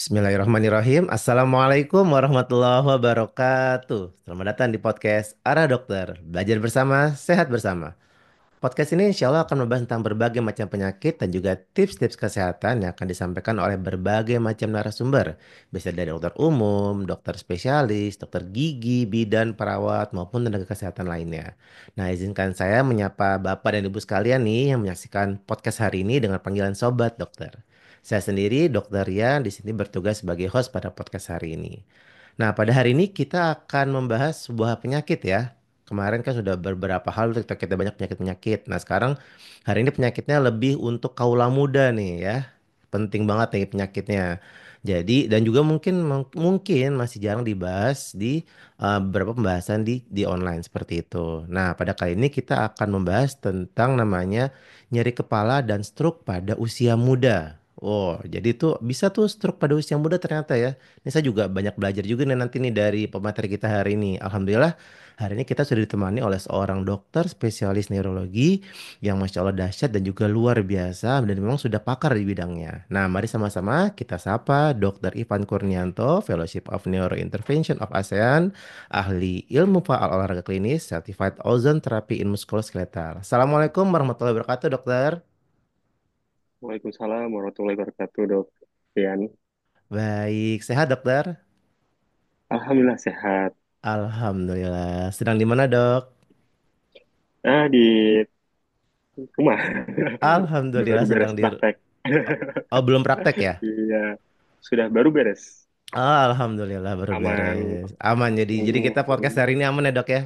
Bismillahirrahmanirrahim. Assalamualaikum warahmatullahi wabarakatuh. Selamat datang di podcast Arah Dokter. Belajar bersama, sehat bersama. Podcast ini insya Allah akan membahas tentang berbagai macam penyakit dan juga tips-tips kesehatan yang akan disampaikan oleh berbagai macam narasumber. Bisa dari dokter umum, dokter spesialis, dokter gigi, bidan, perawat, maupun tenaga kesehatan lainnya. Nah, izinkan saya menyapa Bapak dan Ibu sekalian nih yang menyaksikan podcast hari ini dengan panggilan Sobat Dokter. Saya sendiri, Dokter Rian, di sini bertugas sebagai host pada podcast hari ini. Nah, pada hari ini kita akan membahas sebuah penyakit ya. Kemarin kan sudah beberapa hal kita banyak penyakit-penyakit. Nah, sekarang hari ini penyakitnya lebih untuk kaula muda nih ya. Penting banget nih penyakitnya. Jadi dan juga mungkin masih jarang dibahas di beberapa pembahasan di online seperti itu. Nah, pada kali ini kita akan membahas tentang namanya nyeri kepala dan stroke pada usia muda. Oh, jadi tuh bisa tuh stroke pada usia muda ternyata ya. Ini saya juga banyak belajar juga nih nanti nih dari pemateri kita hari ini. Alhamdulillah hari ini kita sudah ditemani oleh seorang dokter spesialis neurologi yang Masya Allah dahsyat dan juga luar biasa dan memang sudah pakar di bidangnya. Nah, mari sama-sama kita sapa Dr. Ivan Kurnianto, Fellowship of Neurointervention of ASEAN, ahli ilmu faal olahraga klinis, Certified Ozone Therapy in Musculoskeletal. Assalamualaikum warahmatullahi wabarakatuh, dokter. Waalaikumsalam warahmatullahi wabarakatuh, Dok. Rian. Baik, sehat dokter? Alhamdulillah sehat. Alhamdulillah. Sedang di mana, dok? Di rumah. Udah baru Alhamdulillah beres sedang di... praktek. Oh, belum praktek ya? Iya, sudah baru beres. Alhamdulillah baru Aman. beres. Aman jadi kita podcast Mm, hari ini aman ya dok ya?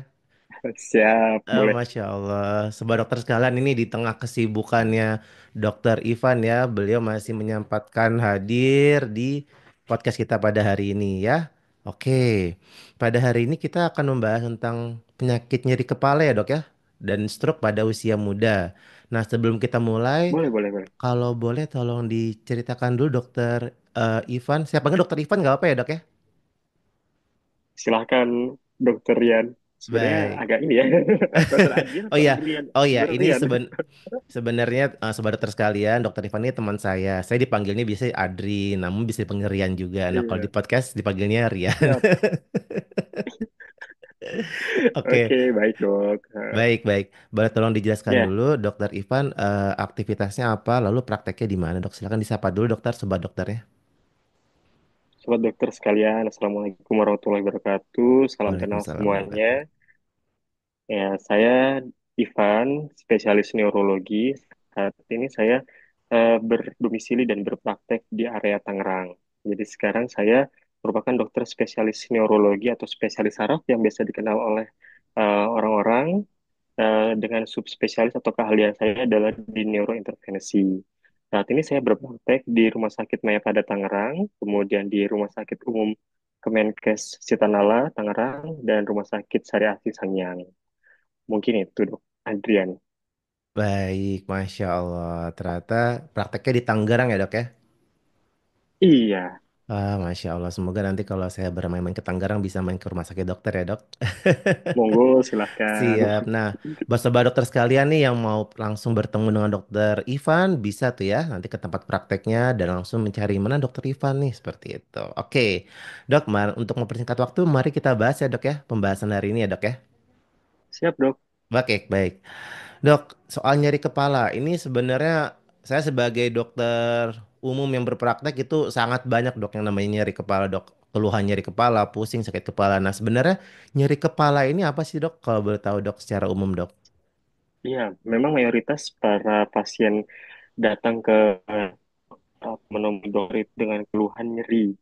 Siap, boleh. Masya Allah. Sobat dokter sekalian ini di tengah kesibukannya Dokter Ivan ya. Beliau masih menyempatkan hadir di podcast kita pada hari ini ya. Oke. Pada hari ini kita akan membahas tentang penyakit nyeri kepala ya dok ya. Dan stroke pada usia muda. Nah sebelum kita mulai, Boleh, boleh, boleh. kalau boleh tolong diceritakan dulu dokter Ivan. Saya panggil dokter Ivan nggak apa ya dok ya? Silahkan, Dokter Rian. Sebenarnya Baik. agak ini ya. Dokter Adrian Oh atau ya, Adrian? oh ya, Dokter ini Rian. sebenarnya sobat dokter sekalian, dokter Ivan ini teman saya. Saya dipanggilnya biasa Adri, namun bisa dipanggil Rian juga. Nah, kalau di Iya, podcast dipanggilnya Rian. siap. Oke, Oke, baik, Dok. baik, baik. Boleh tolong dijelaskan Ya, dulu, dokter Ivan, aktivitasnya apa, lalu prakteknya di mana, dok? Silakan disapa dulu, dokter, sobat dokternya. Sobat dokter sekalian, Assalamualaikum warahmatullahi wabarakatuh. Salam kenal Waalaikumsalam warahmatullahi semuanya. wabarakatuh. Ya, saya Ivan, spesialis neurologi. Saat ini saya berdomisili dan berpraktek di area Tangerang. Jadi sekarang saya merupakan dokter spesialis neurologi atau spesialis saraf yang biasa dikenal oleh orang-orang dengan subspesialis atau keahlian saya adalah di neurointervensi. Saat ini saya berpraktek di Rumah Sakit Mayapada Tangerang, kemudian di Rumah Sakit Umum Kemenkes Sitanala Tangerang, dan Rumah Sakit Sari Asih Sanyang. Mungkin itu, Dok. Adrian. Baik, Masya Allah. Ternyata prakteknya di Tangerang ya, dok ya? Iya, Masya Allah. Semoga nanti kalau saya bermain-main ke Tangerang bisa main ke rumah sakit dokter ya, dok. monggo silahkan. Siap. Nah, buat sobat dokter sekalian nih yang mau langsung bertemu dengan dokter Ivan, bisa tuh ya nanti ke tempat prakteknya dan langsung mencari mana dokter Ivan nih, seperti itu. Oke, dok, untuk mempersingkat waktu, mari kita bahas ya dok ya, pembahasan hari ini ya dok ya. Siap, Dok. Oke, baik. Dok, soal nyeri kepala, ini sebenarnya saya sebagai dokter umum yang berpraktek itu sangat banyak dok yang namanya nyeri kepala dok. Keluhan nyeri kepala, pusing, sakit kepala. Nah sebenarnya nyeri kepala ini apa sih dok? Kalau boleh tahu dok secara umum dok. Iya, memang mayoritas para pasien datang ke menemui dokter itu dengan keluhan nyeri.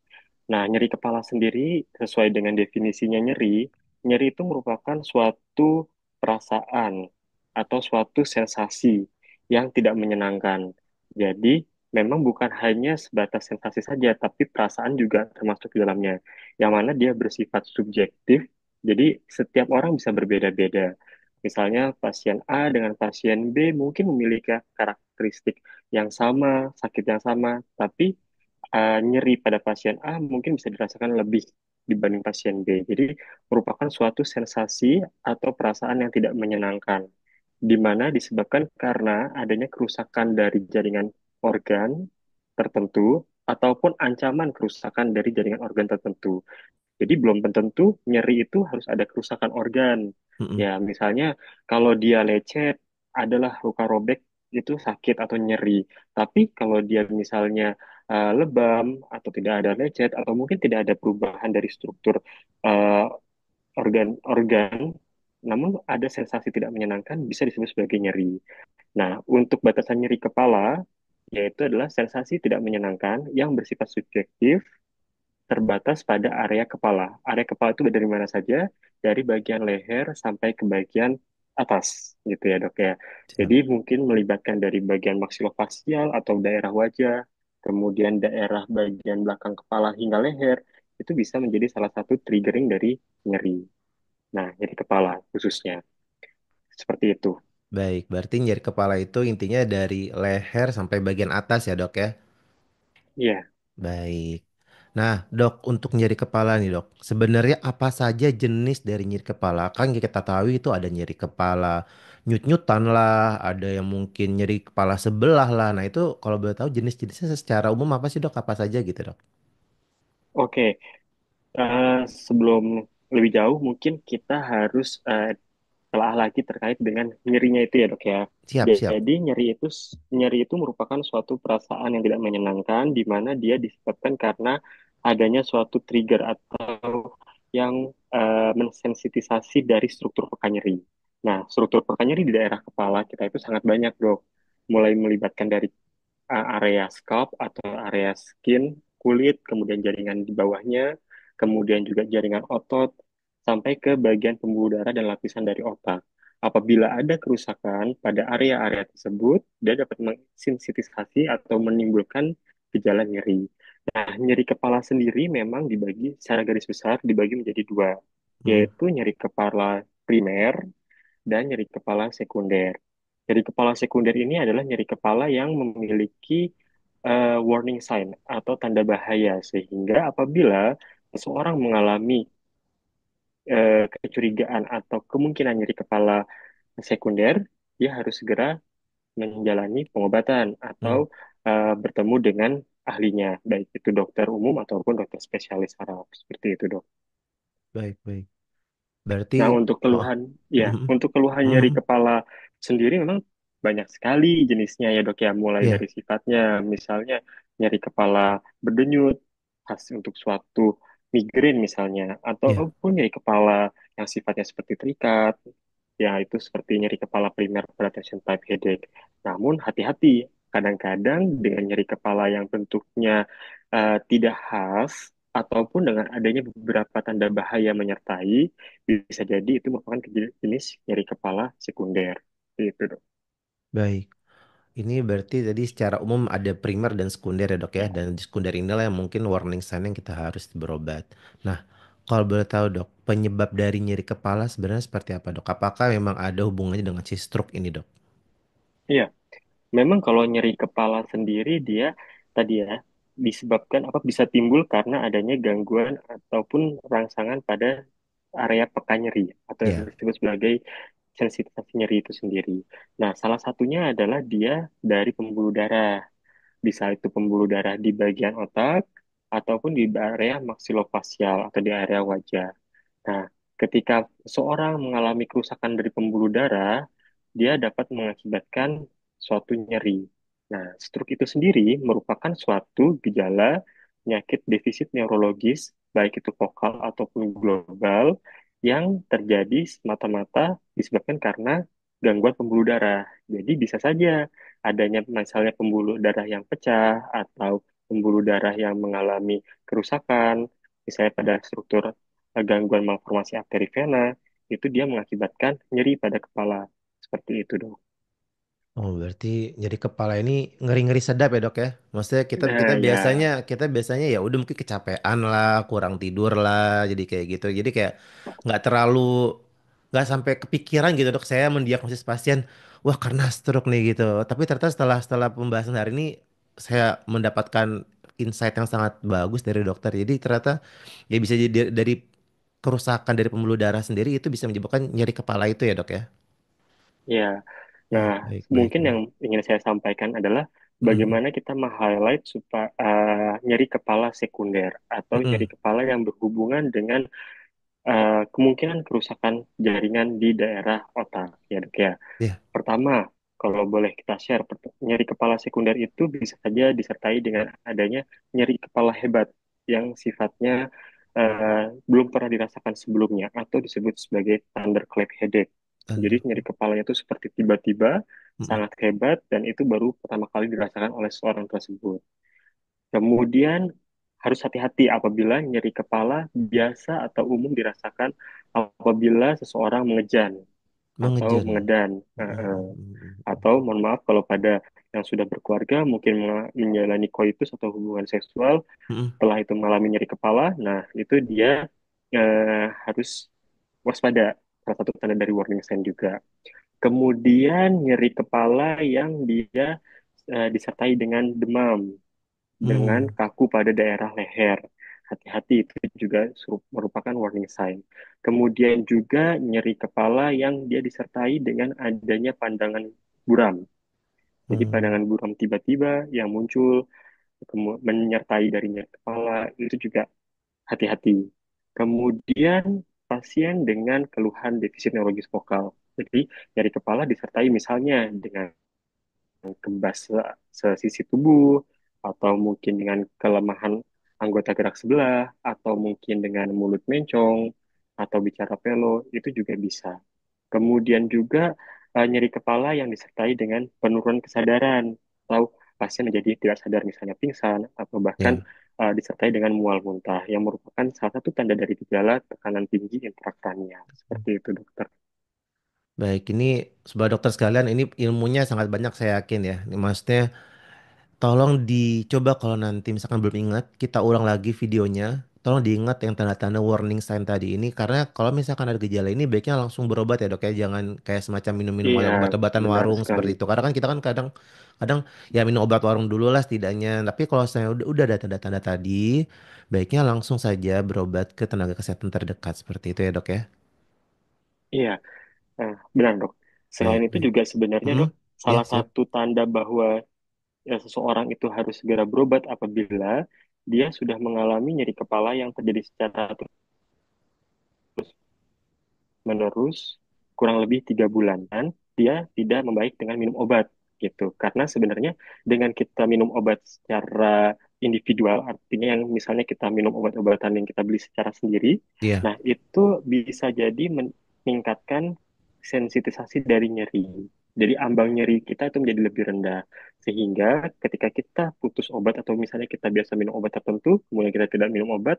Nah, nyeri kepala sendiri sesuai dengan definisinya nyeri, nyeri itu merupakan suatu perasaan atau suatu sensasi yang tidak menyenangkan. Jadi, memang bukan hanya sebatas sensasi saja, tapi perasaan juga termasuk di dalamnya, yang mana dia bersifat subjektif. Jadi, setiap orang bisa berbeda-beda. Misalnya, pasien A dengan pasien B mungkin memiliki karakteristik yang sama, sakit yang sama, tapi nyeri pada pasien A mungkin bisa dirasakan lebih dibanding pasien B. Jadi merupakan suatu sensasi atau perasaan yang tidak menyenangkan, di mana disebabkan karena adanya kerusakan dari jaringan organ tertentu. ataupun ancaman kerusakan dari jaringan organ tertentu. Jadi belum tentu nyeri itu harus ada kerusakan organ. Mm-mm. Ya, misalnya kalau dia lecet, adalah luka robek itu sakit atau nyeri. Tapi kalau dia misalnya lebam atau tidak ada lecet atau mungkin tidak ada perubahan dari struktur eh, organ-organ, namun ada sensasi tidak menyenangkan bisa disebut sebagai nyeri. Nah, untuk batasan nyeri kepala, yaitu adalah sensasi tidak menyenangkan yang bersifat subjektif terbatas pada area kepala. Area kepala itu dari mana saja? Dari bagian leher sampai ke bagian atas, gitu ya dok ya. Siap. Jadi mungkin melibatkan dari bagian maksilofasial atau daerah wajah, kemudian daerah bagian belakang kepala hingga leher, itu bisa menjadi salah satu triggering dari nyeri. Nah, nyeri kepala khususnya. Seperti itu. Baik, berarti nyeri kepala itu intinya dari leher sampai bagian atas ya dok ya. Iya. Baik. Nah, dok, untuk nyeri kepala nih, dok. Sebenarnya apa saja jenis dari nyeri kepala? Kan kita tahu itu ada nyeri kepala nyut-nyutan lah, ada yang mungkin nyeri kepala sebelah lah. Nah, itu kalau boleh tahu jenis-jenisnya secara umum apa sih, dok? Apa saja gitu, dok? Oke. Sebelum lebih jauh, mungkin kita harus telah lagi terkait dengan nyerinya itu ya dok ya. Siap, siap. Jadi nyeri itu merupakan suatu perasaan yang tidak menyenangkan di mana dia disebabkan karena adanya suatu trigger atau yang mensensitisasi dari struktur peka nyeri. Nah, struktur peka nyeri di daerah kepala kita itu sangat banyak dok. Mulai melibatkan dari area scalp atau area skin, kulit, kemudian jaringan di bawahnya, kemudian juga jaringan otot, sampai ke bagian pembuluh darah dan lapisan dari otak. Apabila ada kerusakan pada area-area tersebut, dia dapat mensensitisasi atau menimbulkan gejala nyeri. Nah, nyeri kepala sendiri memang dibagi secara garis besar dibagi menjadi dua, Hmm, yaitu nyeri kepala primer dan nyeri kepala sekunder. Nyeri kepala sekunder ini adalah nyeri kepala yang memiliki warning sign atau tanda bahaya, sehingga apabila seseorang mengalami kecurigaan atau kemungkinan nyeri kepala sekunder, dia harus segera menjalani pengobatan atau hmm. bertemu dengan ahlinya, baik itu dokter umum ataupun dokter spesialis saraf. Seperti itu, dok. Baik, baik. Berarti, Nah, untuk oh, keluhan, ya, hmm, untuk keluhan nyeri hmm. kepala sendiri memang banyak sekali jenisnya ya dok ya, mulai dari Ya, sifatnya, misalnya nyeri kepala berdenyut, khas untuk suatu migrain misalnya, ya. ataupun nyeri kepala yang sifatnya seperti terikat, ya itu seperti nyeri kepala primer pada tension type headache. Namun hati-hati, kadang-kadang dengan nyeri kepala yang bentuknya tidak khas, ataupun dengan adanya beberapa tanda bahaya menyertai, bisa jadi itu merupakan jenis nyeri kepala sekunder. Itu, dok. Baik. Ini berarti tadi secara umum ada primer dan sekunder ya dok ya. Dan di sekunder inilah yang mungkin warning sign yang kita harus berobat. Nah, kalau boleh tahu dok, penyebab dari nyeri kepala sebenarnya seperti apa dok? Apakah memang ada hubungannya dengan si stroke ini dok? Iya, memang kalau nyeri kepala sendiri dia tadi ya disebabkan apa bisa timbul karena adanya gangguan ataupun rangsangan pada area peka nyeri atau yang Ya, disebut sebagai sensitivitas nyeri itu sendiri. Nah, salah satunya adalah dia dari pembuluh darah. Bisa itu pembuluh darah di bagian otak ataupun di area maksilofasial atau di area wajah. Nah, ketika seorang mengalami kerusakan dari pembuluh darah, dia dapat mengakibatkan suatu nyeri. Nah, stroke itu sendiri merupakan suatu gejala penyakit defisit neurologis, baik itu vokal ataupun global, yang terjadi semata-mata disebabkan karena gangguan pembuluh darah. Jadi bisa saja adanya misalnya pembuluh darah yang pecah atau pembuluh darah yang mengalami kerusakan, misalnya pada struktur gangguan malformasi arteri vena, itu dia mengakibatkan nyeri pada kepala. Seperti itu, dok. oh berarti nyeri kepala ini ngeri-ngeri sedap ya dok ya? Maksudnya kita kita Nah, biasanya ya, kita biasanya ya udah mungkin kecapean lah, kurang tidur lah, jadi kayak gitu. Jadi kayak nggak terlalu nggak sampai kepikiran gitu dok. Saya mendiagnosis pasien, wah karena stroke nih gitu. Tapi ternyata setelah setelah pembahasan hari ini saya mendapatkan insight yang sangat bagus dari dokter. Jadi ternyata ya bisa jadi dari kerusakan dari pembuluh darah sendiri itu bisa menyebabkan nyeri kepala itu ya dok ya? ya. Nah, Oh baik baik mungkin baik. yang ingin saya sampaikan adalah Mm-mm. bagaimana kita meng-highlight supaya nyeri kepala sekunder atau nyeri Mm-mm. kepala yang berhubungan dengan kemungkinan kerusakan jaringan di daerah otak, ya dok ya. Ya. Pertama, kalau boleh kita share, nyeri kepala sekunder itu bisa saja disertai dengan adanya nyeri kepala hebat yang sifatnya belum pernah dirasakan sebelumnya atau disebut sebagai thunderclap headache. Jadi Thunder. nyeri kepalanya itu seperti tiba-tiba, Mm-mm. sangat hebat, dan itu baru pertama kali dirasakan oleh seorang tersebut. Kemudian harus hati-hati apabila nyeri kepala biasa atau umum dirasakan apabila seseorang mengejan atau Mengejan. mengedan. Mm-mm. Atau mohon maaf kalau pada yang sudah berkeluarga mungkin menjalani koitus atau hubungan seksual Mm-mm. setelah itu mengalami nyeri kepala, nah itu dia harus waspada. Salah satu tanda dari warning sign juga. Kemudian nyeri kepala yang dia disertai dengan demam, dengan Mm. kaku pada daerah leher. Hati-hati itu juga merupakan warning sign. Kemudian juga nyeri kepala yang dia disertai dengan adanya pandangan buram. Jadi Mm. pandangan buram tiba-tiba yang muncul menyertai dari nyeri kepala itu juga hati-hati. Kemudian pasien dengan keluhan defisit neurologis vokal. Jadi nyeri kepala disertai misalnya dengan kebas sesisi tubuh, atau mungkin dengan kelemahan anggota gerak sebelah, atau mungkin dengan mulut mencong, atau bicara pelo, itu juga bisa. Kemudian juga nyeri kepala yang disertai dengan penurunan kesadaran, atau pasien menjadi tidak sadar misalnya pingsan, atau bahkan Ya. disertai dengan mual muntah, yang merupakan salah satu tanda dari gejala tekanan tinggi intrakranial. Seperti itu, dokter. Baik, ini sebagai dokter sekalian, ini ilmunya sangat banyak saya yakin ya. Ini maksudnya tolong dicoba kalau nanti misalkan belum ingat, kita ulang lagi videonya. Tolong diingat yang tanda-tanda warning sign tadi ini karena kalau misalkan ada gejala ini baiknya langsung berobat ya dok ya, jangan kayak semacam minum-minum Iya, obat-obatan benar warung sekali. seperti itu. Karena kan kita kan kadang kadang ya minum obat warung dulu lah setidaknya. Tapi kalau saya udah ada tanda-tanda tadi, baiknya langsung saja berobat ke tenaga kesehatan terdekat seperti itu ya dok ya. Iya, benar dok. Selain Baik, itu baik. juga sebenarnya Mm-mm. dok, Ya, salah siap. satu tanda bahwa seseorang itu harus segera berobat apabila dia sudah mengalami nyeri kepala yang terjadi secara terus-menerus kurang lebih 3 bulan dan dia tidak membaik dengan minum obat gitu. Karena sebenarnya dengan kita minum obat secara individual, artinya yang misalnya kita minum obat-obatan yang kita beli secara sendiri, Iya. nah itu bisa jadi meningkatkan sensitisasi dari nyeri. Jadi ambang nyeri kita itu menjadi lebih rendah. Sehingga ketika kita putus obat atau misalnya kita biasa minum obat tertentu, kemudian kita tidak minum obat,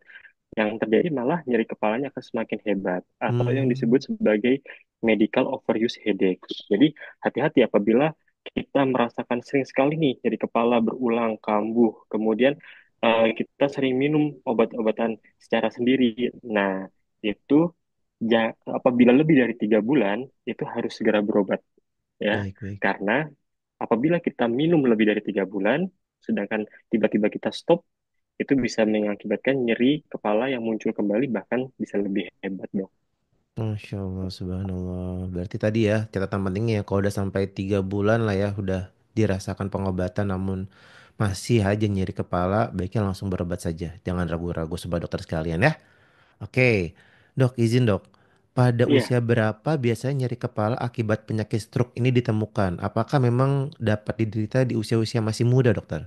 yang terjadi malah nyeri kepalanya akan semakin hebat atau yang Hmm. disebut sebagai medical overuse headache. Jadi hati-hati apabila kita merasakan sering sekali nih nyeri kepala berulang kambuh, kemudian kita sering minum obat-obatan secara sendiri. Nah, itu apabila lebih dari 3 bulan itu harus segera berobat ya, Baik, baik. karena apabila kita minum lebih dari 3 bulan, sedangkan tiba-tiba kita stop, itu bisa mengakibatkan nyeri kepala yang muncul kembali bahkan bisa lebih hebat dok. Masya Allah, subhanallah. Berarti tadi ya, catatan pentingnya ya, kalau udah sampai 3 bulan lah ya, udah dirasakan pengobatan namun masih aja nyeri kepala, baiknya langsung berobat saja. Jangan ragu-ragu sobat dokter sekalian ya. Oke, dok izin dok. Pada Iya, usia berapa biasanya nyeri kepala akibat penyakit stroke ini ditemukan? Apakah memang dapat diderita di usia-usia masih muda dokter?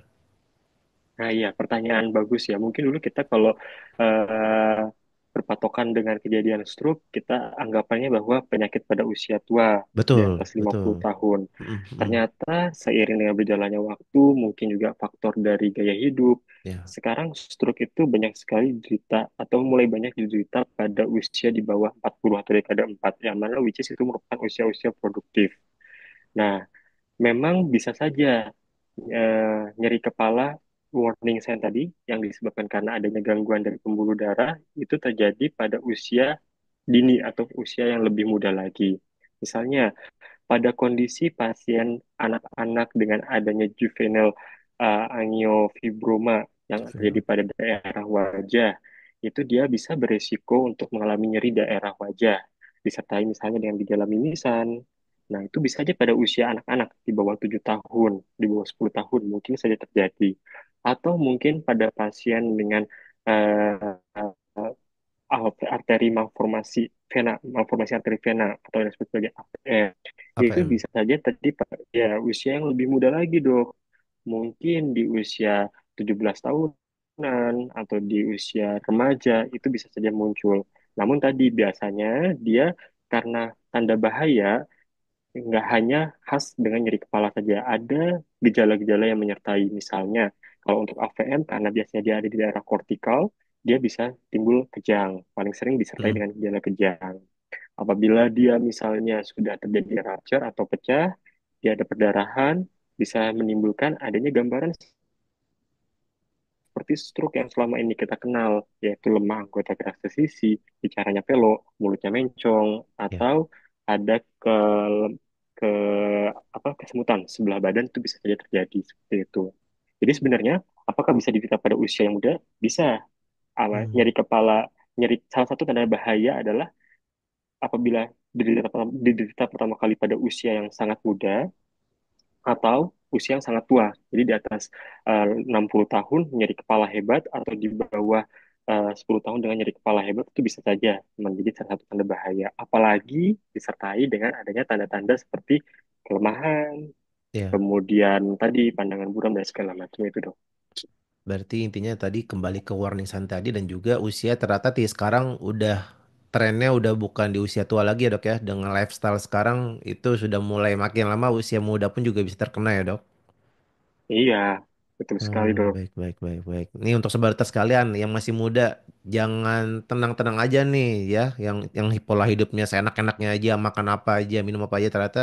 nah iya pertanyaan bagus ya. Mungkin dulu kita kalau eh, berpatokan dengan kejadian stroke, kita anggapannya bahwa penyakit pada usia tua di Betul, atas 50 betul. tahun. Mm, mm, Ternyata seiring dengan berjalannya waktu, mungkin juga faktor dari gaya hidup, ya, sekarang stroke itu banyak sekali diderita atau mulai banyak diderita pada usia di bawah 40 atau dekade 4, yang mana which is itu merupakan usia-usia produktif. Nah, memang bisa saja nyeri kepala warning sign tadi yang disebabkan karena adanya gangguan dari pembuluh darah itu terjadi pada usia dini atau usia yang lebih muda lagi. Misalnya, pada kondisi pasien anak-anak dengan adanya juvenile angiofibroma yang terjadi Juvenile. pada daerah wajah, itu dia bisa beresiko untuk mengalami nyeri daerah wajah, disertai misalnya dengan gejala mimisan, Nah, itu bisa aja pada usia anak-anak di bawah 7 tahun, di bawah 10 tahun mungkin saja terjadi. Atau mungkin pada pasien dengan arteri malformasi vena, malformasi arteri vena atau yang disebut sebagai AVM. Itu AVM. bisa saja tadi ya usia yang lebih muda lagi, Dok. Mungkin di usia 17 tahunan atau di usia remaja itu bisa saja muncul. Namun tadi biasanya dia karena tanda bahaya nggak hanya khas dengan nyeri kepala saja, ada gejala-gejala yang menyertai. Misalnya, kalau untuk AVM, karena biasanya dia ada di daerah kortikal, dia bisa timbul kejang. Paling sering disertai Hmm. dengan gejala kejang. Apabila dia misalnya sudah terjadi rupture atau pecah, dia ada perdarahan, bisa menimbulkan adanya gambaran seperti stroke yang selama ini kita kenal, yaitu lemah anggota gerak sesisi, bicaranya pelok, mulutnya mencong, Ya. atau ada ke kesemutan sebelah badan itu bisa saja terjadi seperti itu. Jadi sebenarnya apakah bisa diderita pada usia yang muda? Bisa. Hmm. Nyeri kepala, nyeri salah satu tanda bahaya adalah apabila diderita pertama kali pada usia yang sangat muda atau usia yang sangat tua. Jadi di atas 60 tahun nyeri kepala hebat atau di bawah 10 tahun dengan nyeri kepala hebat itu bisa saja menjadi salah satu tanda bahaya. Apalagi disertai dengan adanya tanda-tanda seperti kelemahan, Ya. kemudian tadi pandangan buram dan segala macam itu dok. Berarti intinya tadi kembali ke warning sign tadi dan juga usia ternyata sekarang udah trennya udah bukan di usia tua lagi ya dok ya. Dengan lifestyle sekarang itu sudah mulai makin lama usia muda pun juga bisa terkena ya dok. Iya, betul sekali dok. Baik, baik, baik, baik. Ini untuk sobat sekalian yang masih muda, jangan tenang-tenang aja nih ya, yang pola hidupnya seenak-enaknya aja, makan apa aja, minum apa aja, ternyata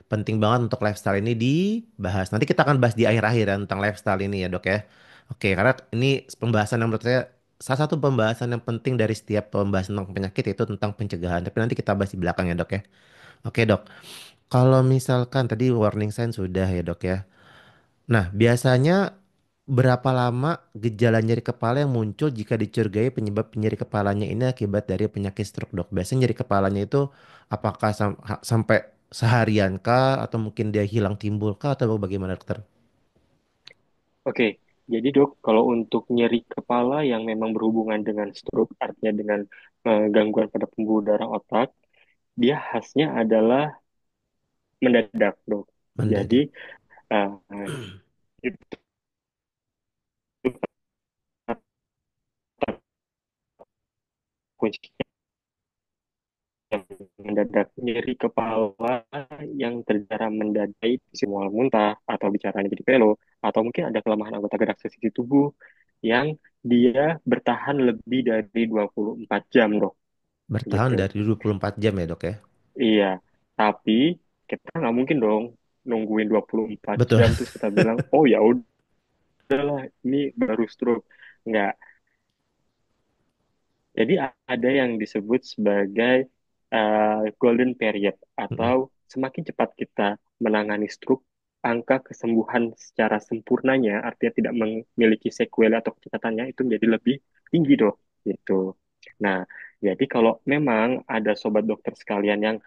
penting banget untuk lifestyle ini dibahas. Nanti kita akan bahas di akhir-akhir ya tentang lifestyle ini ya dok ya. Oke, karena ini pembahasan yang menurut saya salah satu pembahasan yang penting dari setiap pembahasan tentang penyakit itu tentang pencegahan. Tapi nanti kita bahas di belakang ya dok ya. Oke dok, kalau misalkan tadi warning sign sudah ya dok ya. Nah, biasanya berapa lama gejala nyeri kepala yang muncul jika dicurigai penyebab nyeri kepalanya ini akibat dari penyakit stroke, dok? Biasanya nyeri kepalanya itu apakah sampai seharian kah atau mungkin dia hilang timbul kah atau bagaimana, dokter? Oke, jadi dok, kalau untuk nyeri kepala yang memang berhubungan dengan stroke, artinya dengan gangguan pada pembuluh darah otak, dia khasnya adalah mendadak, dok. Jadi Mendadak. uh, itu kuncinya yang mendadak nyeri kepala yang terjadi mendadak itu mual muntah atau bicaranya jadi pelo atau mungkin ada kelemahan anggota gerak sisi tubuh yang dia bertahan lebih dari 24 jam, dok. Bertahan Gitu. dari 24 jam ya, dok ya? Iya, tapi kita nggak mungkin dong nungguin 24 Betul. jam terus kita bilang, oh ya udahlah, ini baru stroke. Nggak. Jadi ada yang disebut sebagai golden period Mm-mm. atau semakin cepat kita menangani stroke, angka kesembuhan secara sempurnanya, artinya tidak memiliki sequela atau catatannya itu menjadi lebih tinggi dok. Gitu. Nah, jadi kalau memang ada sobat dokter sekalian yang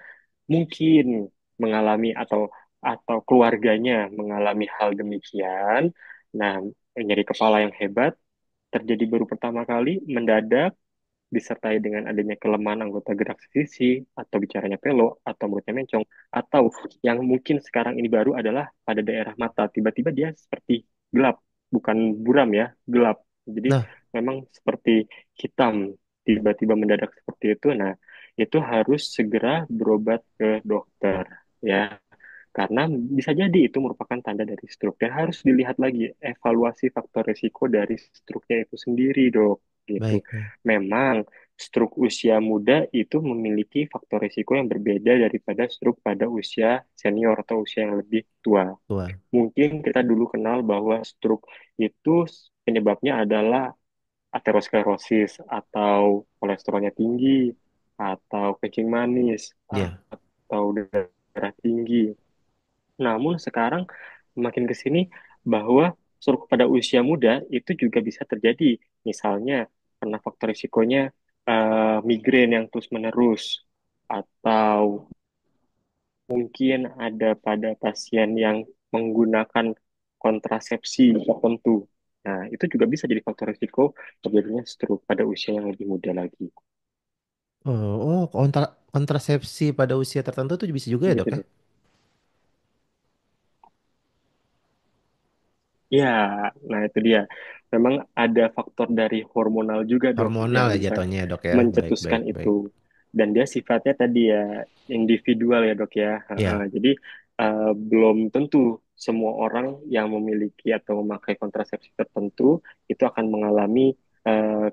mungkin mengalami atau keluarganya mengalami hal demikian. Nah, nyeri kepala yang hebat terjadi baru pertama kali, mendadak, disertai dengan adanya kelemahan anggota gerak sisi, atau bicaranya pelo, atau mulutnya mencong, atau yang mungkin sekarang ini baru adalah pada daerah mata, tiba-tiba dia seperti gelap, bukan buram ya, gelap. Jadi Nah, memang seperti hitam, tiba-tiba mendadak seperti itu. Nah, itu harus segera berobat ke dokter, ya. Karena bisa jadi itu merupakan tanda dari stroke dan harus dilihat lagi evaluasi faktor risiko dari stroke-nya itu sendiri, dok. Gitu. baik, baik. Memang stroke usia muda itu memiliki faktor risiko yang berbeda daripada stroke pada usia senior atau usia yang lebih tua. Tua. Mungkin kita dulu kenal bahwa stroke itu penyebabnya adalah aterosklerosis atau kolesterolnya tinggi atau kencing manis Ya, atau darah tinggi. Namun sekarang makin ke sini bahwa stroke pada usia muda itu juga bisa terjadi. Misalnya karena faktor risikonya migrain yang terus-menerus atau mungkin ada pada pasien yang menggunakan kontrasepsi tertentu. Nah, itu juga bisa jadi faktor risiko terjadinya stroke pada usia yang lebih muda lagi. Oh, oh, kontrasepsi pada usia tertentu tuh bisa juga ya dok Gitu ya? dok. Ya, nah itu dia. Memang ada faktor dari hormonal juga dok Hormonal yang ya bisa jatuhnya ya dok ya. Baik, mencetuskan baik, baik. itu. Dan dia sifatnya tadi ya individual ya dok ya. Iya, Jadi belum tentu semua orang yang memiliki atau memakai kontrasepsi tertentu itu akan mengalami eh,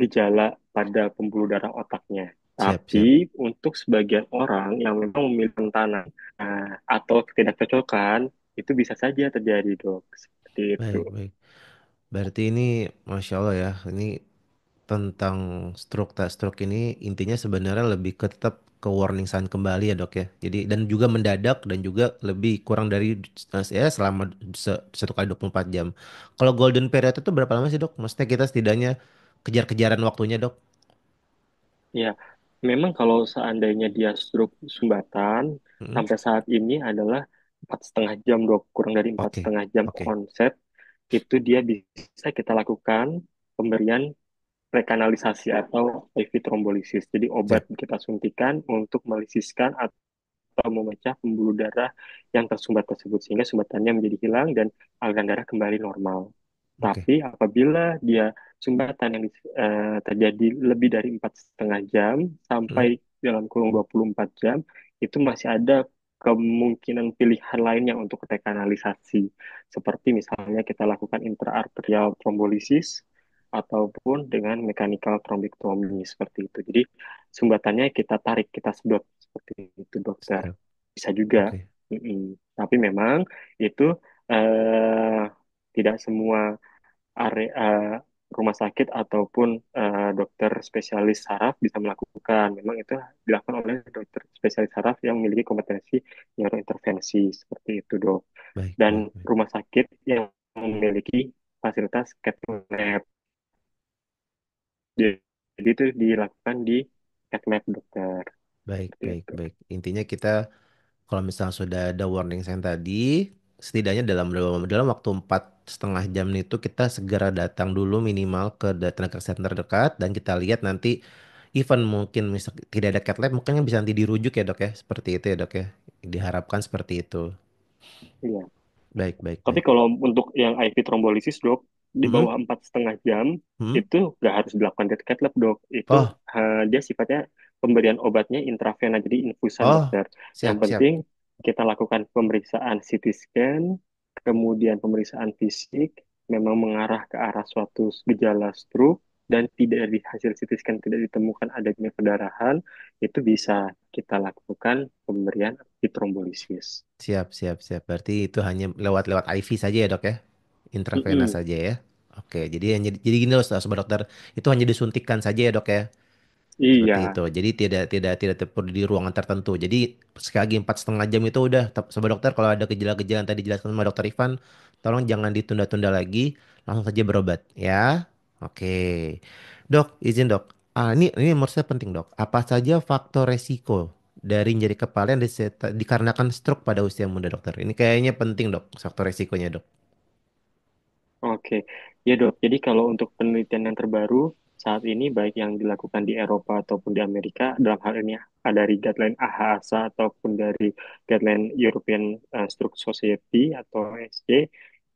gejala pada pembuluh darah otaknya. siap, siap. Tapi untuk sebagian orang yang memang memiliki rentangan atau ketidakcocokan, itu bisa saja terjadi, dok. Seperti itu. Baik, baik. Berarti ini, Masya Allah ya, ini tentang stroke tak stroke ini intinya sebenarnya lebih ke tetap ke warning sign kembali ya dok ya. Jadi dan juga mendadak dan juga lebih kurang dari ya selama 1 kali 24 jam. Kalau golden period itu berapa lama sih dok? Maksudnya kita setidaknya kejar-kejaran waktunya dok. Ya, memang kalau seandainya dia stroke sumbatan, Mm-mm. sampai saat ini adalah 4,5 jam, dok. Kurang dari empat Oke, setengah jam oke, onset, itu dia bisa kita lakukan pemberian rekanalisasi atau IV trombolisis. Jadi obat siap. kita suntikan untuk melisiskan atau memecah pembuluh darah yang tersumbat tersebut sehingga sumbatannya menjadi hilang dan aliran darah kembali normal. Oke. Tapi apabila dia sumbatan yang terjadi lebih dari 4,5 jam Mm. sampai dalam kurun 24 jam, itu masih ada kemungkinan pilihan lainnya untuk rekanalisasi. Seperti misalnya kita lakukan intraarterial trombolisis ataupun dengan mechanical thrombectomy seperti itu. Jadi sumbatannya kita tarik, kita sedot seperti itu dokter. Siap. Bisa juga. Oke. Tapi memang itu eh, tidak semua area rumah sakit ataupun dokter spesialis saraf bisa melakukan. Memang itu dilakukan oleh dokter spesialis saraf yang memiliki kompetensi neurointervensi seperti itu, dok. Baik, baik, Dan baik. rumah sakit yang memiliki fasilitas cath lab. Jadi itu dilakukan di cath lab, dokter. Baik, Seperti baik, itu. baik. Intinya kita kalau misalnya sudah ada warning sign tadi, setidaknya dalam dalam waktu 4,5 jam itu kita segera datang dulu minimal ke tenaga kesehatan terdekat dan kita lihat nanti even mungkin misal tidak ada cat lab mungkin bisa nanti dirujuk ya dok ya seperti itu ya dok ya diharapkan seperti itu. Iya. Baik, baik, Tapi baik. kalau untuk yang IV trombolisis, dok, di Hmm, bawah 4,5 jam, hmm. itu nggak harus dilakukan di cath lab, dok. Itu Oh, dia sifatnya pemberian obatnya intravena, jadi infusan, oh, dokter. Yang siap, siap. penting kita lakukan pemeriksaan CT scan, kemudian pemeriksaan fisik, memang mengarah ke arah suatu gejala stroke, dan tidak di hasil CT scan tidak ditemukan adanya pendarahan, itu bisa kita lakukan pemberian antitrombolisis. Siap, siap, siap. Berarti itu hanya lewat IV saja ya dok ya? Intravena Mm-mm. saja ya? Oke, jadi gini loh sobat dokter, itu hanya disuntikkan saja ya dok ya? Seperti Iya, itu. Jadi tidak perlu di ruangan tertentu. Jadi sekali lagi 4,5 jam itu udah. Sobat dokter kalau ada gejala-gejala yang tadi dijelaskan sama dokter Ivan, tolong jangan ditunda-tunda lagi, langsung saja berobat ya. Oke, dok, izin dok. Ini menurut saya penting dok. Apa saja faktor resiko dari nyeri kepala yang dikarenakan stroke pada usia muda dokter? Ini kayaknya penting dok, faktor resikonya dok. oke. Ya dok, jadi kalau untuk penelitian yang terbaru saat ini baik yang dilakukan di Eropa ataupun di Amerika, dalam hal ini ada dari guideline AHASA ataupun dari guideline European Stroke Society atau ESC,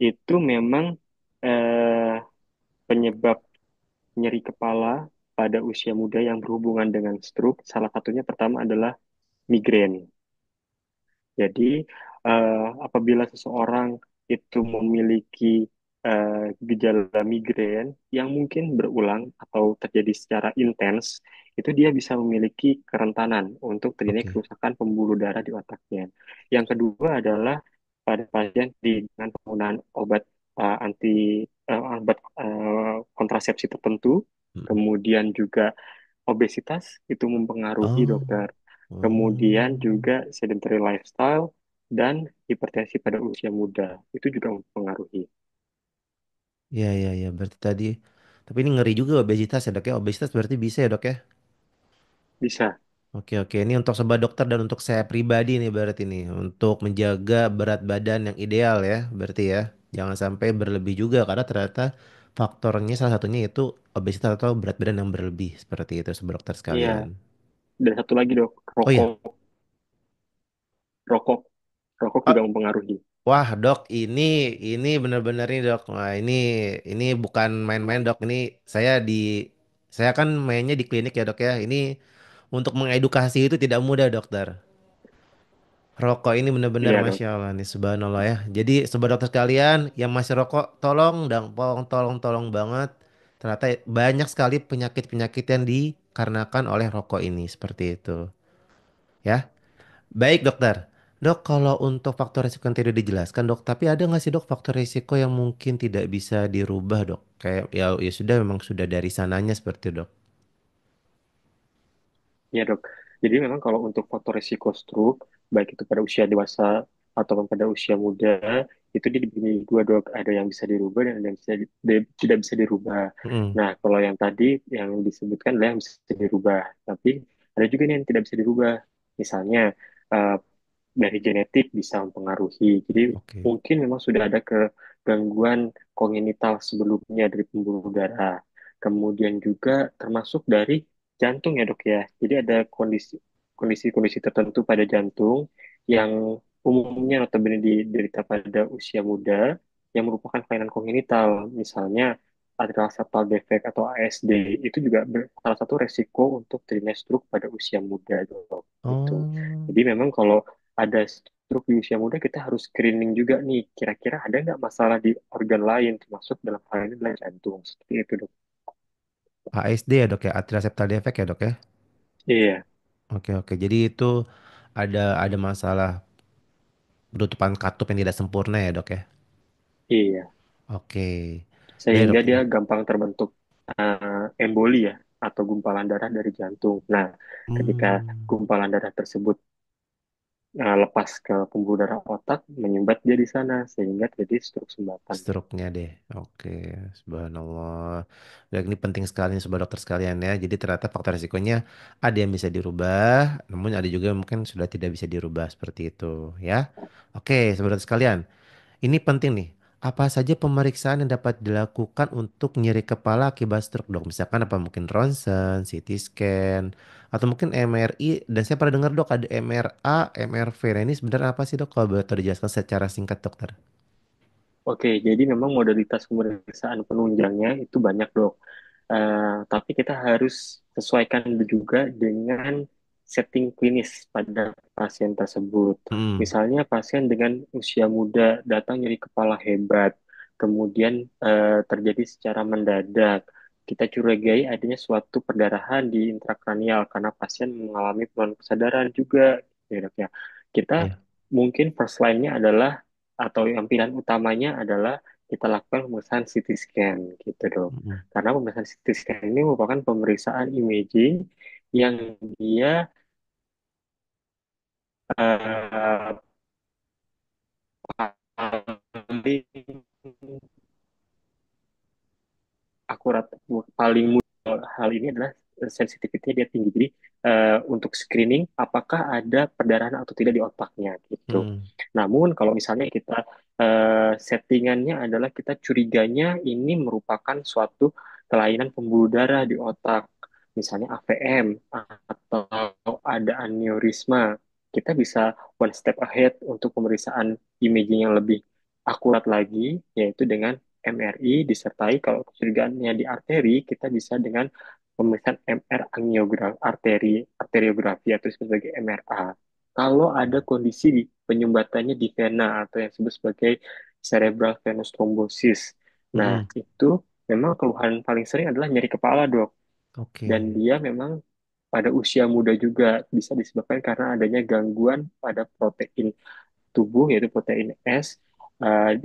itu memang eh, penyebab nyeri kepala pada usia muda yang berhubungan dengan stroke, salah satunya pertama adalah migrain. Jadi, apabila seseorang itu memiliki gejala migrain yang mungkin berulang atau terjadi secara intens, itu dia bisa memiliki kerentanan untuk terjadinya Oke. kerusakan pembuluh darah di otaknya. Yang kedua adalah pada pasien dengan penggunaan obat obat kontrasepsi tertentu, Mm-mm. kemudian juga obesitas itu mempengaruhi, Oh, dokter. Kemudian oh. juga sedentary lifestyle dan hipertensi pada usia muda itu juga mempengaruhi. Ya, ya, ya. Berarti tadi. Tapi ini ngeri juga obesitas ya dok ya. Obesitas berarti bisa ya dok ya. Bisa. Oke, oke. Ini untuk sobat dokter dan untuk saya pribadi nih berarti nih. Untuk menjaga berat badan yang ideal ya. Berarti ya. Jangan sampai berlebih juga karena ternyata faktornya salah satunya itu obesitas atau berat badan yang berlebih. Seperti itu sobat dokter Iya, sekalian. dan satu lagi dok, Oh rokok, iya. rokok, rokok Oh, juga mempengaruhi. wah dok, ini benar-benar nih dok. Wah ini bukan main-main dok. Saya kan mainnya di klinik ya dok ya. Ini untuk mengedukasi itu tidak mudah dokter. Rokok ini benar-benar Iya dok. Masya Allah nih subhanallah ya. Jadi sobat dokter sekalian yang masih rokok tolong dong, tolong banget. Ternyata banyak sekali penyakit-penyakit yang dikarenakan oleh rokok ini seperti itu ya. Baik dokter. Dok, kalau untuk faktor risiko yang tidak dijelaskan dok, tapi ada nggak sih dok faktor risiko yang mungkin tidak bisa dirubah dok? Kayak ya sudah memang sudah dari sananya seperti itu, dok. Iya dok. Jadi memang kalau untuk faktor risiko stroke, baik itu pada usia dewasa ataupun pada usia muda, itu dia dibagi dua dok. Ada yang bisa dirubah dan ada yang tidak bisa dirubah. Mm-mm. Nah, kalau yang tadi yang disebutkan adalah yang bisa dirubah. Tapi ada juga nih yang tidak bisa dirubah. Misalnya, eh, dari genetik bisa mempengaruhi. Jadi Oke. mungkin memang sudah ada kegangguan kognitif sebelumnya dari pembuluh darah. Kemudian juga termasuk dari jantung ya dok ya. Jadi ada kondisi-kondisi tertentu pada jantung yang umumnya notabene diderita pada usia muda yang merupakan kelainan kognitif. Misalnya atrial septal defect atau ASD itu juga salah satu resiko untuk terjadinya stroke pada usia muda dok. Gitu. Oh, Jadi memang kalau ada stroke di usia muda, kita harus screening juga nih. Kira-kira ada nggak masalah di organ lain, termasuk dalam hal ini adalah jantung. Seperti itu, dok. ASD ya dok ya, atrial septal defect ya dok ya. Iya, Oke, oke. Jadi itu ada masalah penutupan katup yang tidak sempurna ya dok ya. iya. Oke. Baik Sehingga dok ya. dia gampang terbentuk emboli ya, atau gumpalan darah dari jantung. Nah, ketika Hmm. gumpalan darah tersebut lepas ke pembuluh darah otak, menyumbat dia di sana, sehingga terjadi stroke sumbatan. Stroke-nya deh. Oke, subhanallah. Dan ini penting sekali nih sobat dokter sekalian ya. Jadi ternyata faktor risikonya ada yang bisa dirubah, namun ada juga yang mungkin sudah tidak bisa dirubah seperti itu ya. Oke, sobat dokter sekalian. Ini penting nih. Apa saja pemeriksaan yang dapat dilakukan untuk nyeri kepala akibat stroke dok? Misalkan apa mungkin ronsen, CT scan, atau mungkin MRI. Dan saya pernah dengar dok ada MRA, MRV. Nah ini sebenarnya apa sih dok? Kalau boleh tolong dijelaskan secara singkat dokter. Oke, jadi memang modalitas pemeriksaan penunjangnya itu banyak, dok. Tapi kita harus sesuaikan juga dengan setting klinis pada pasien tersebut. Hmm, Misalnya pasien dengan usia muda datang nyeri kepala hebat, kemudian terjadi secara mendadak. Kita curigai adanya suatu perdarahan di intrakranial karena pasien mengalami penurunan kesadaran juga, ya dok ya. Kita ya. mungkin first line-nya adalah atau yang pilihan utamanya adalah kita lakukan pemeriksaan CT scan gitu dok. Hmm. Karena pemeriksaan CT scan ini merupakan pemeriksaan imaging yang dia eh, paling akurat, paling mudah. Hal ini adalah sensitivity dia tinggi. Jadi untuk screening apakah ada perdarahan atau tidak di otaknya gitu. Hmm. Namun kalau misalnya kita settingannya adalah kita curiganya ini merupakan suatu kelainan pembuluh darah di otak, misalnya AVM atau ada aneurisma, kita bisa one step ahead untuk pemeriksaan imaging yang lebih akurat lagi, yaitu dengan MRI disertai kalau kecurigaannya di arteri, kita bisa dengan pemeriksaan MR angiogram arteriografi atau disebut sebagai MRA. Kalau ada kondisi di penyumbatannya di vena atau yang disebut sebagai cerebral venous thrombosis. Nah, Hmm. itu memang keluhan paling sering adalah nyeri kepala, dok. Dan Oke. dia memang pada usia muda juga bisa disebabkan karena adanya gangguan pada protein tubuh yaitu protein S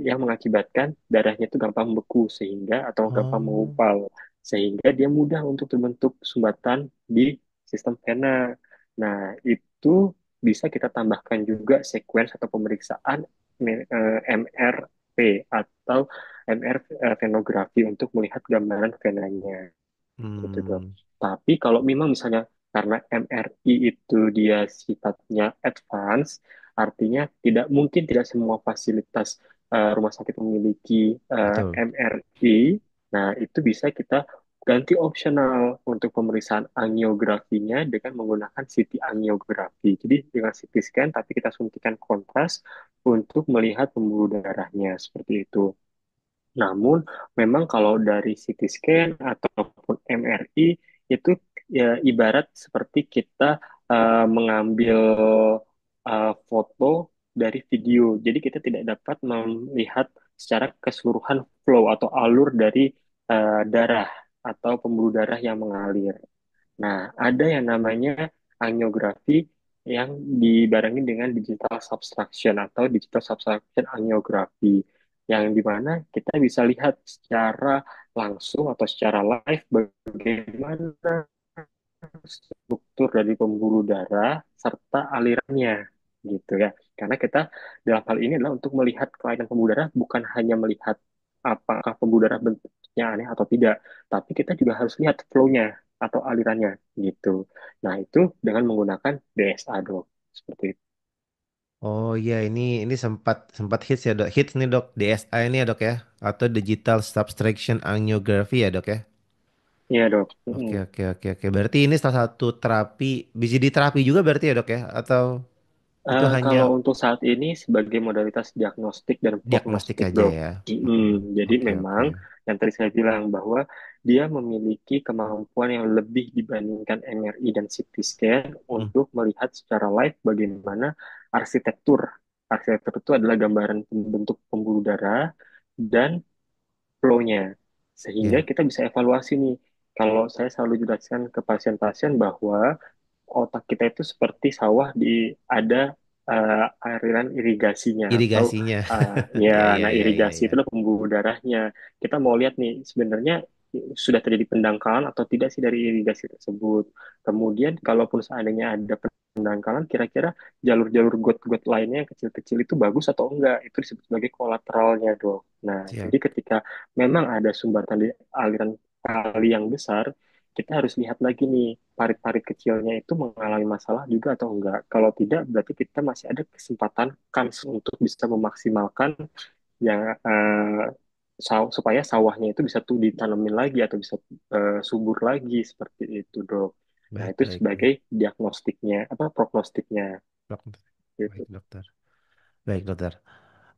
yang mengakibatkan darahnya itu gampang beku sehingga atau gampang Oh. mengumpal sehingga dia mudah untuk terbentuk sumbatan di sistem vena. Nah, itu bisa kita tambahkan juga sequence atau pemeriksaan MRP atau MR venografi untuk melihat gambaran venanya gitu dok. Hmm. Tapi kalau memang misalnya Karena MRI itu dia sifatnya advance, artinya tidak semua fasilitas rumah sakit memiliki Betul. MRI. Nah, itu bisa kita ganti opsional untuk pemeriksaan angiografinya dengan menggunakan CT angiografi. Jadi dengan CT scan tapi kita suntikan kontras untuk melihat pembuluh darahnya seperti itu. Namun, memang kalau dari CT scan ataupun MRI itu ya ibarat seperti kita mengambil foto dari video. Jadi kita tidak dapat melihat secara keseluruhan flow atau alur dari darah atau pembuluh darah yang mengalir. Nah, ada yang namanya angiografi yang dibarengi dengan digital subtraction atau digital subtraction angiografi, yang dimana kita bisa lihat secara langsung atau secara live bagaimana struktur dari pembuluh darah serta alirannya gitu ya. Karena kita dalam hal ini adalah untuk melihat kelainan pembuluh darah bukan hanya melihat apakah pembuluh darah bentuknya aneh atau tidak, tapi kita juga harus lihat flow-nya atau alirannya gitu. Nah, itu dengan menggunakan DSA, dok. Seperti itu. Oh iya, ini sempat sempat hits ya dok. Hits nih dok, DSA ini ya dok ya, atau Digital Subtraction Angiography ya dok ya. Iya, dok. Oke Mm-mm. oke oke oke. Berarti ini salah satu terapi, bisa diterapi juga berarti ya dok ya, atau itu hanya Kalau untuk saat ini sebagai modalitas diagnostik dan diagnostik prognostik, aja dok. ya. Mm-mm. Jadi Oke oke. memang yang tadi saya bilang bahwa dia memiliki kemampuan yang lebih dibandingkan MRI dan CT scan Mm, untuk melihat secara live bagaimana arsitektur. Arsitektur itu adalah gambaran bentuk pembuluh darah dan flow-nya. Sehingga ya, kita bisa evaluasi nih. Kalau saya selalu jelaskan ke pasien-pasien bahwa otak kita itu seperti sawah ada aliran irigasinya atau irigasinya. Ya ya, ya nah ya ya irigasi ya. itulah pembuluh darahnya. Kita mau lihat nih sebenarnya sudah terjadi pendangkalan atau tidak sih dari irigasi tersebut. Kemudian kalaupun seandainya ada pendangkalan, kira-kira jalur-jalur got-got lainnya yang kecil-kecil itu bagus atau enggak? Itu disebut sebagai kolateralnya, dok. Nah, Siap. jadi ketika memang ada sumbatan di aliran kali yang besar, kita harus lihat lagi nih, parit-parit kecilnya itu mengalami masalah juga atau enggak. Kalau tidak, berarti kita masih ada kesempatan kans untuk bisa memaksimalkan yang supaya sawahnya itu bisa tuh ditanemin lagi atau bisa subur lagi seperti itu, dok. Nah, Baik itu baik sebagai baik. diagnostiknya, apa prognostiknya Dok- gitu. Baik dokter. Baik dokter.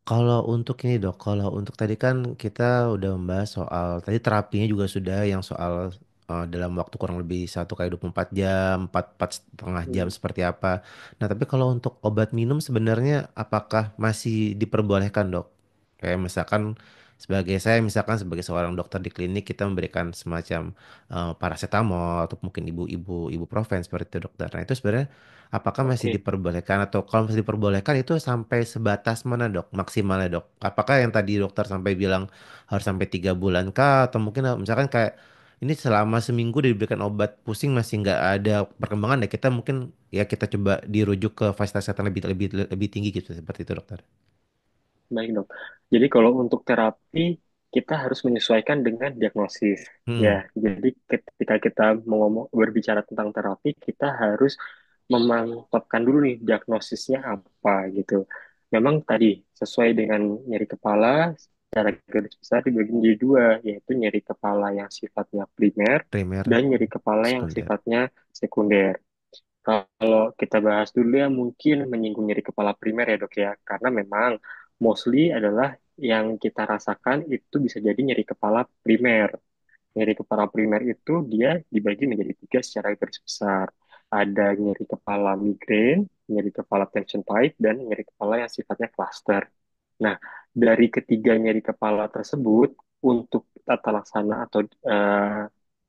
Kalau untuk ini dok, kalau untuk tadi kan kita udah membahas soal tadi terapinya juga sudah yang soal dalam waktu kurang lebih 1 kali 24 jam, empat setengah jam Hmm, seperti apa. Nah tapi kalau untuk obat minum sebenarnya apakah masih diperbolehkan dok? Kayak misalkan misalkan sebagai seorang dokter di klinik kita memberikan semacam paracetamol atau mungkin ibu-ibu ibuprofen seperti itu dokter. Nah itu sebenarnya apakah masih oke. diperbolehkan atau kalau masih diperbolehkan itu sampai sebatas mana dok maksimalnya dok? Apakah yang tadi dokter sampai bilang harus sampai 3 bulan kah? Atau mungkin misalkan kayak ini selama seminggu diberikan obat pusing masih nggak ada perkembangan ya kita mungkin ya kita coba dirujuk ke fasilitas kesehatan lebih lebih lebih tinggi gitu seperti itu dokter. Baik, dok. Jadi kalau untuk terapi, kita harus menyesuaikan dengan diagnosis. Hmm, Ya, jadi ketika kita berbicara tentang terapi, kita harus memantapkan dulu nih diagnosisnya apa gitu. Memang tadi sesuai dengan nyeri kepala, secara garis besar dibagi menjadi dua, yaitu nyeri kepala yang sifatnya primer primer, dan nyeri kepala yang sekunder. sifatnya sekunder. Kalau kita bahas dulu ya mungkin menyinggung nyeri kepala primer ya, dok ya, karena memang mostly adalah yang kita rasakan itu bisa jadi nyeri kepala primer. Nyeri kepala primer itu dia dibagi menjadi tiga secara garis besar. Ada nyeri kepala migrain, nyeri kepala tension type, dan nyeri kepala yang sifatnya cluster. Nah, dari ketiga nyeri kepala tersebut, untuk tata laksana atau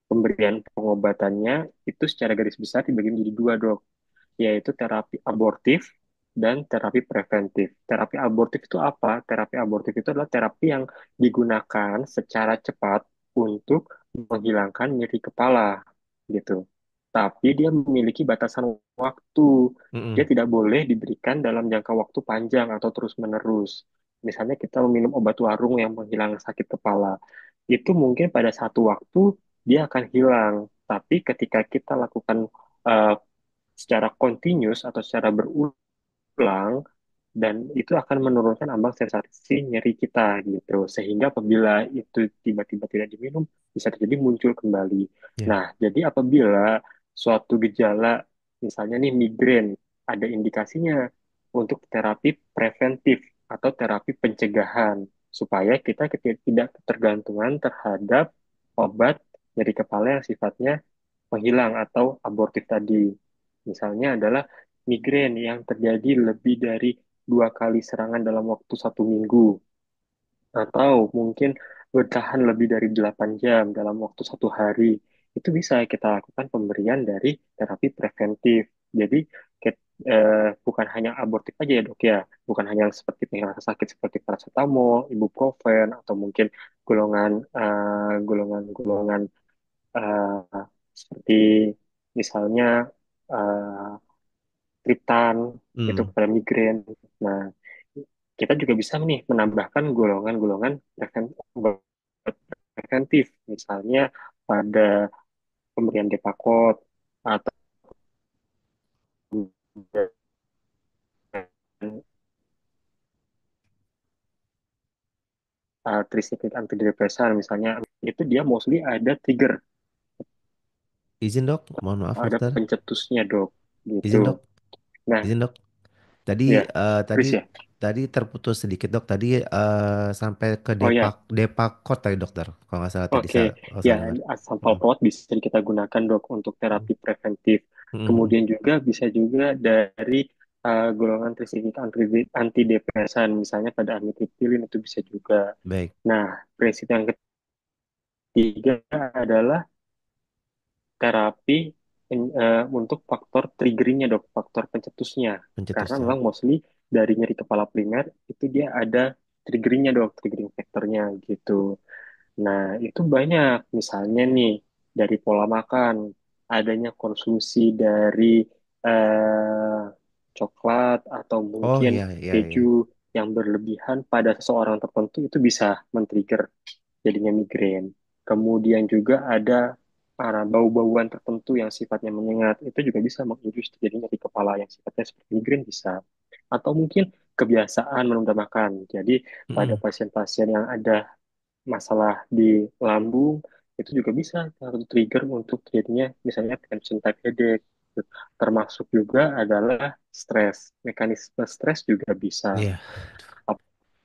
pemberian pengobatannya itu secara garis besar dibagi menjadi dua, dok, yaitu terapi abortif dan terapi preventif. Terapi abortif itu apa? Terapi abortif itu adalah terapi yang digunakan secara cepat untuk menghilangkan nyeri kepala, gitu. Tapi dia memiliki batasan waktu. Dia Mm-mm. tidak boleh diberikan dalam jangka waktu panjang atau terus-menerus. Misalnya kita meminum obat warung yang menghilangkan sakit kepala. Itu mungkin pada satu waktu dia akan hilang. Tapi ketika kita lakukan eh, secara continuous atau secara berulang, dan itu akan menurunkan ambang sensasi nyeri kita gitu. Sehingga apabila itu tiba-tiba tidak diminum, bisa terjadi muncul kembali. Ya. Nah, jadi apabila suatu gejala, misalnya nih migrain, ada indikasinya untuk terapi preventif atau terapi pencegahan, supaya kita tidak ketergantungan terhadap obat nyeri kepala yang sifatnya penghilang atau abortif tadi. Misalnya adalah migrain yang terjadi lebih dari 2 kali serangan dalam waktu 1 minggu, atau mungkin bertahan lebih dari 8 jam dalam waktu 1 hari, itu bisa kita lakukan pemberian dari terapi preventif. Jadi bukan hanya abortif aja ya dok ya, bukan hanya seperti penghilang rasa sakit seperti paracetamol, ibuprofen, atau mungkin golongan-golongan seperti misalnya eh, triptan itu Hmm. kepada migrain. Nah, kita juga bisa nih menambahkan golongan-golongan preventif, misalnya pada pemberian Depakote atau tricyclic antidepresan misalnya, itu dia mostly ada trigger, Izin dok, mohon maaf ada dokter. pencetusnya dok, gitu. Izin dok, Nah, izin dok. Tadi ya, eh, tadi Chris ya. tadi terputus sedikit dok. Tadi sampai ke Oh ya, Depakot tadi dokter. Kalau nggak salah tadi oke, kalau ya saya dengar. sampel Mm, plot bisa kita gunakan dok untuk mm, terapi preventif. mm. Kemudian juga bisa juga dari golongan tricyclic antidepresan, misalnya pada amitriptilin itu bisa juga. Baik, Nah, prinsip yang ketiga adalah terapi untuk faktor triggeringnya dok, faktor pencetusnya. Karena pencetusnya. memang mostly dari nyeri kepala primer itu dia ada triggeringnya dok, triggering faktornya gitu. Nah, itu banyak. Misalnya nih, dari pola makan, adanya konsumsi dari eh, coklat atau Oh mungkin iya iya iya. keju yang berlebihan pada seseorang tertentu itu bisa men-trigger jadinya migrain. Kemudian juga ada bau-bauan tertentu yang sifatnya menyengat, itu juga bisa mengindus terjadinya di kepala yang sifatnya seperti migrain bisa. Atau mungkin kebiasaan menunda makan. Jadi pada Mm-mm. pasien-pasien yang ada masalah di lambung itu juga bisa satu trigger untuk terjadinya misalnya tension type headache. Termasuk juga adalah stres. Mekanisme stres juga bisa. Iya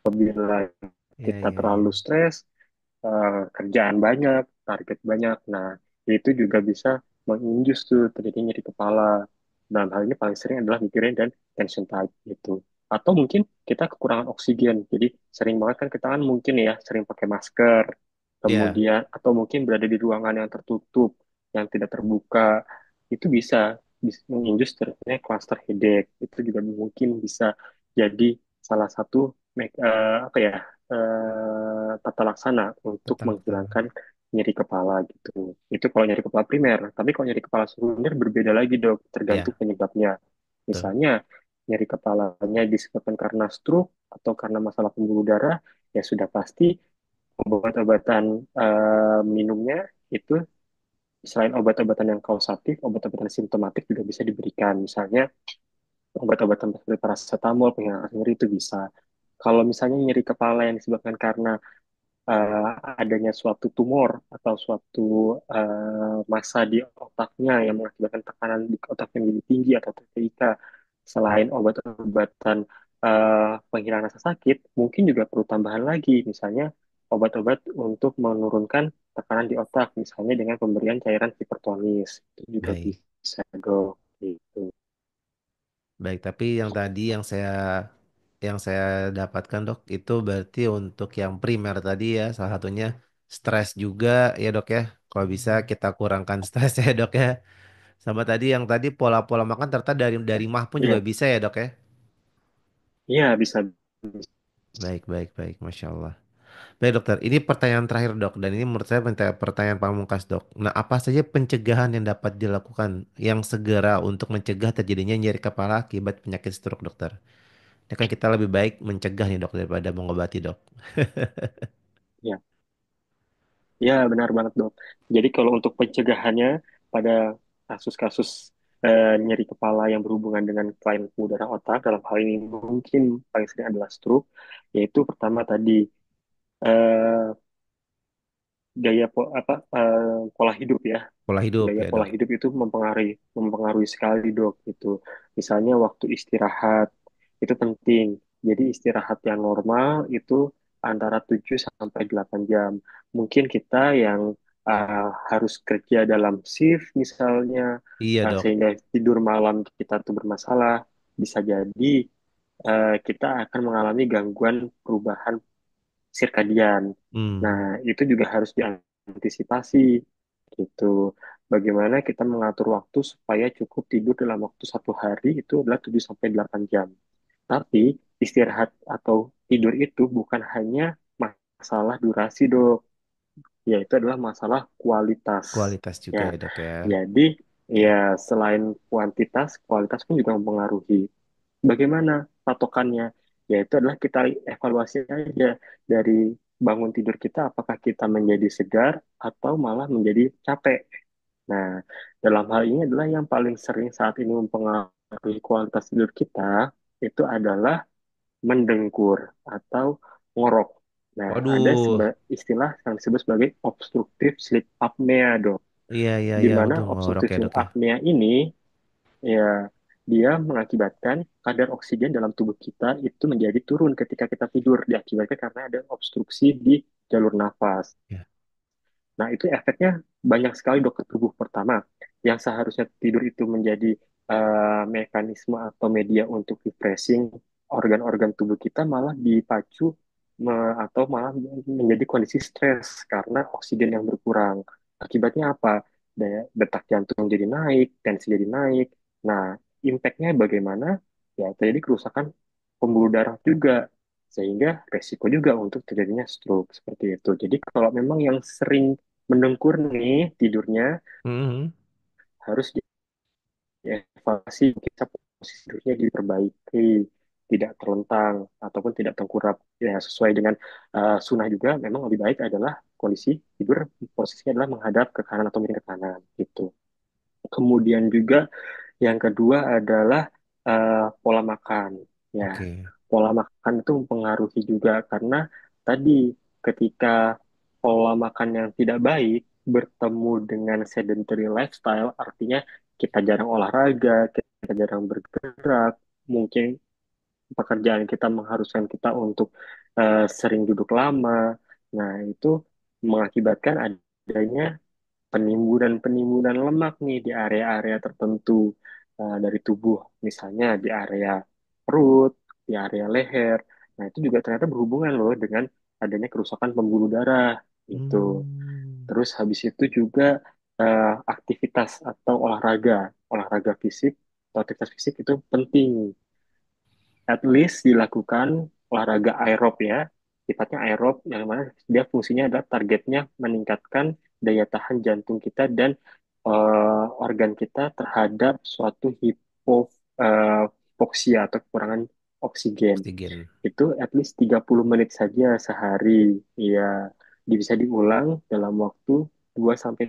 Apabila iya kita iya iya. terlalu stres, kerjaan banyak, target banyak. Nah, itu juga bisa mengindus tuh terjadinya di kepala. Dalam hal ini paling sering adalah migrain dan tension type gitu. Atau mungkin kita kekurangan oksigen. Jadi sering banget kan kita kan mungkin ya sering pakai masker, Iya, kemudian atau mungkin berada di ruangan yang tertutup, yang tidak terbuka, itu bisa mengindus terjadinya cluster headache. Itu juga mungkin bisa jadi salah satu apa ya tata laksana untuk tata laksana. menghilangkan nyeri kepala gitu. Itu kalau nyeri kepala primer. Tapi kalau nyeri kepala sekunder berbeda lagi dok, tergantung Iya, penyebabnya. betul. Misalnya nyeri kepalanya disebabkan karena stroke atau karena masalah pembuluh darah, ya sudah pasti obat-obatan minumnya itu selain obat-obatan yang kausatif, obat-obatan simptomatik juga bisa diberikan. Misalnya obat-obatan seperti paracetamol, penghilang rasa nyeri itu bisa. Kalau misalnya nyeri kepala yang disebabkan karena adanya suatu tumor atau suatu massa di otaknya yang mengakibatkan tekanan di otak yang lebih tinggi atau TTIK, selain obat-obatan penghilang rasa sakit, mungkin juga perlu tambahan lagi, misalnya obat-obat untuk menurunkan tekanan di otak, misalnya dengan pemberian cairan hipertonis, itu juga Baik. bisa dok. Gitu. Baik, tapi yang saya dapatkan dok itu berarti untuk yang primer tadi ya salah satunya stres juga ya dok ya. Kalau bisa kita kurangkan stres ya dok ya. Sama tadi yang tadi pola-pola makan ternyata dari mah pun juga Iya, bisa ya dok ya. iya bisa. Baik baik baik, masya Allah. Baik dokter, ini pertanyaan terakhir dok dan ini menurut saya pertanyaan pamungkas dok. Nah apa saja pencegahan yang dapat dilakukan yang segera untuk mencegah terjadinya nyeri kepala akibat penyakit stroke dokter? Ya kan kita lebih baik mencegah nih dok daripada mengobati dok. Ya, ya benar banget dok. Jadi kalau untuk pencegahannya pada kasus-kasus nyeri kepala yang berhubungan dengan kelainan pembuluh darah otak, dalam hal ini mungkin paling sering adalah stroke, yaitu pertama tadi eh, pola hidup ya. Pola hidup Gaya ya pola dok. hidup itu mempengaruhi sekali dok gitu. Misalnya waktu istirahat itu penting. Jadi istirahat yang normal itu antara 7 sampai 8 jam. Mungkin kita yang harus kerja dalam shift misalnya, Iya dok. sehingga tidur malam kita tuh bermasalah, bisa jadi kita akan mengalami gangguan perubahan sirkadian. Hmm. Nah, itu juga harus diantisipasi gitu. Bagaimana kita mengatur waktu supaya cukup tidur dalam waktu 1 hari itu adalah 7 sampai 8 jam. Tapi istirahat atau tidur itu bukan hanya masalah durasi, Dok, yaitu adalah masalah kualitas. Kualitas juga Ya, ya dok ya. jadi Oke. ya selain kuantitas, kualitas pun juga mempengaruhi. Bagaimana patokannya? Yaitu adalah kita evaluasi aja dari bangun tidur kita, apakah kita menjadi segar atau malah menjadi capek. Nah, dalam hal ini adalah yang paling sering saat ini mempengaruhi kualitas tidur kita, itu adalah mendengkur atau ngorok. Nah, ada Waduh. istilah yang disebut sebagai obstructive sleep apnea, dok. Iya iya Di iya. mana Waduh ngorok obstructive ya sleep dok ya. apnea ini ya, dia mengakibatkan kadar oksigen dalam tubuh kita itu menjadi turun ketika kita tidur, diakibatkan karena ada obstruksi di jalur nafas. Ya. Nah, itu efeknya banyak sekali dok ke tubuh. Pertama, yang seharusnya tidur itu menjadi mekanisme atau media untuk refreshing organ-organ tubuh kita malah dipacu atau malah menjadi kondisi stres karena oksigen yang berkurang. Akibatnya apa? Daya detak jantung jadi naik, tensi jadi naik. Nah, impactnya bagaimana? Ya, terjadi kerusakan pembuluh darah juga sehingga resiko juga untuk terjadinya stroke seperti itu. Jadi kalau memang yang sering mendengkur nih tidurnya Mhm. harus dievaluasi, kita posisi tidurnya diperbaiki, tidak terlentang ataupun tidak tengkurap. Ya, sesuai dengan sunnah juga memang lebih baik adalah kondisi tidur posisinya adalah menghadap ke kanan atau miring ke kanan gitu. Kemudian juga yang kedua adalah pola makan. Ya, Oke. pola makan itu mempengaruhi juga karena tadi ketika pola makan yang tidak baik bertemu dengan sedentary lifestyle, artinya kita jarang olahraga, kita jarang bergerak, mungkin pekerjaan kita mengharuskan kita untuk sering duduk lama. Nah, itu mengakibatkan adanya penimbunan-penimbunan lemak nih di area-area tertentu dari tubuh, misalnya di area perut, di area leher. Nah, itu juga ternyata berhubungan loh dengan adanya kerusakan pembuluh darah gitu. Hmm. Terus habis itu juga aktivitas atau olahraga fisik atau aktivitas fisik itu penting at least dilakukan olahraga aerob ya, sifatnya aerob yang mana dia fungsinya adalah targetnya meningkatkan daya tahan jantung kita dan organ kita terhadap suatu hipoksia atau kekurangan oksigen. Oksigen. Itu at least 30 menit saja sehari. Ya, bisa diulang dalam waktu 2 sampai